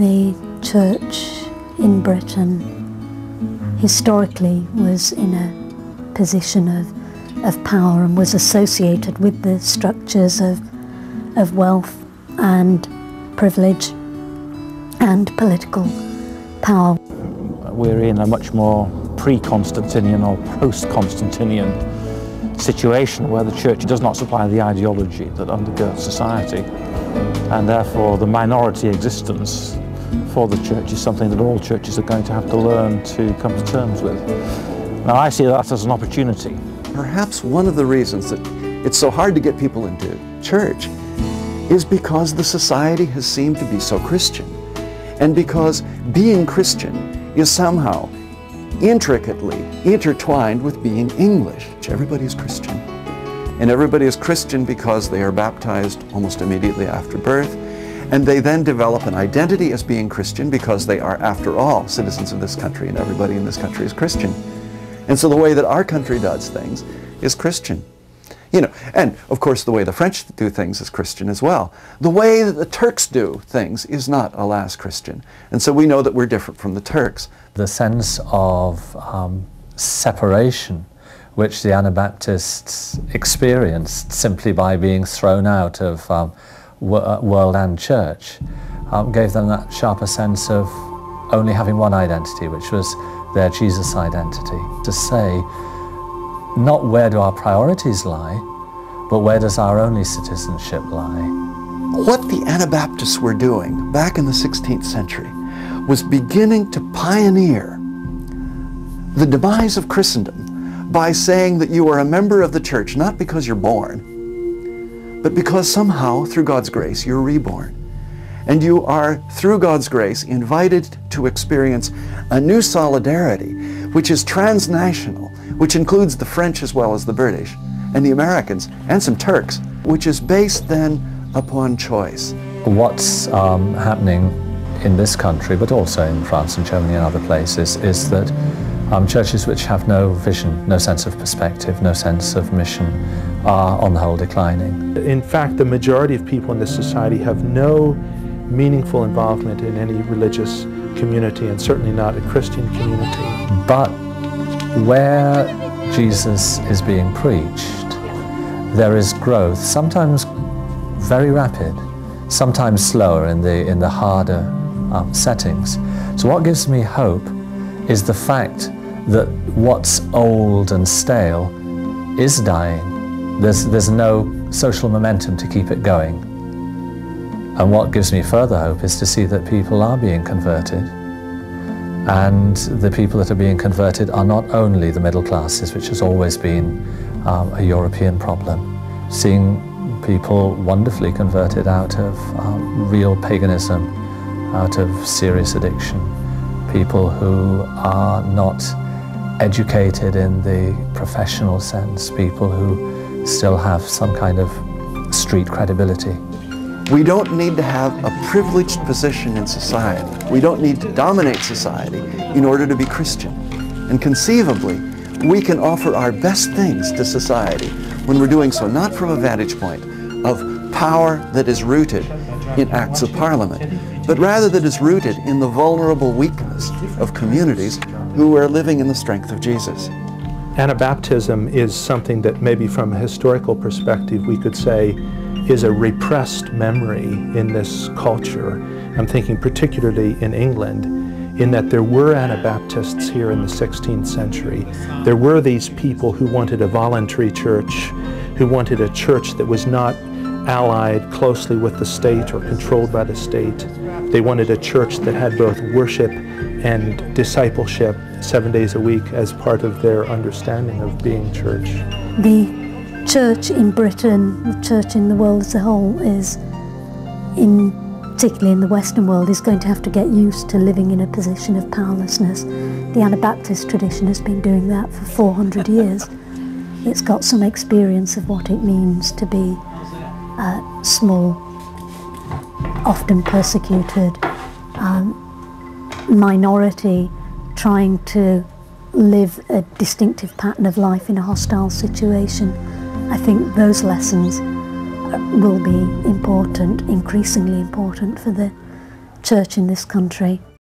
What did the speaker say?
The church in Britain historically was in a position of power and was associated with the structures of wealth and privilege and political power. We're in a much more pre-Constantinian or post-Constantinian situation where the church does not supply the ideology that undergirds society, and therefore the minority existence for the church is something that all churches are going to have to learn to come to terms with. Now I see that as an opportunity. Perhaps one of the reasons that it's so hard to get people into church is because the society has seemed to be so Christian, and because being Christian is somehow intricately intertwined with being English. Everybody is Christian, and everybody is Christian because they are baptized almost immediately after birth, and they then develop an identity as being Christian because they are, after all, citizens of this country, and everybody in this country is Christian. And so the way that our country does things is Christian. You know, and of course the way the French do things is Christian as well. The way that the Turks do things is not, alas, Christian. And so we know that we're different from the Turks. The sense of separation which the Anabaptists experienced simply by being thrown out of world and church gave them that sharper sense of only having one identity, which was their Jesus identity. To say, not where do our priorities lie, but where does our only citizenship lie? What the Anabaptists were doing back in the 16th century was beginning to pioneer the demise of Christendom by saying that you are a member of the church not because you're born, but because somehow, through God's grace, you're reborn. And you are, through God's grace, invited to experience a new solidarity, which is transnational, which includes the French as well as the British, and the Americans, and some Turks, which is based then upon choice. What's happening in this country, but also in France and Germany and other places, is that churches which have no vision, no sense of perspective, no sense of mission, are on the whole declining. In fact, the majority of people in this society have no meaningful involvement in any religious community, and certainly not a Christian community. But where Jesus is being preached, there is growth, sometimes very rapid, sometimes slower in the harder settings. So what gives me hope is the fact that what's old and stale is dying. There's no social momentum to keep it going. And what gives me further hope is to see that people are being converted, and the people that are being converted are not only the middle classes, which has always been a European problem. Seeing people wonderfully converted out of real paganism, out of serious addiction, people who are not educated in the professional sense, people who still have some kind of street credibility. We don't need to have a privileged position in society. We don't need to dominate society in order to be Christian. And conceivably, we can offer our best things to society when we're doing so not from a vantage point of power that is rooted in acts of parliament, but rather that is rooted in the vulnerable weakness of communities who are living in the strength of Jesus. Anabaptism is something that maybe from a historical perspective we could say is a repressed memory in this culture. I'm thinking particularly in England, in that there were Anabaptists here in the 16th century. There were these people who wanted a voluntary church, who wanted a church that was not allied closely with the state or controlled by the state. They wanted a church that had both worship and discipleship 7 days a week as part of their understanding of being church. The church in Britain, the church in the world as a whole, is, particularly in the Western world, is going to have to get used to living in a position of powerlessness. The Anabaptist tradition has been doing that for 400 years. It's got some experience of what it means to be a small, often persecuted minority trying to live a distinctive pattern of life in a hostile situation. I think those lessons will be important, increasingly important for the church in this country.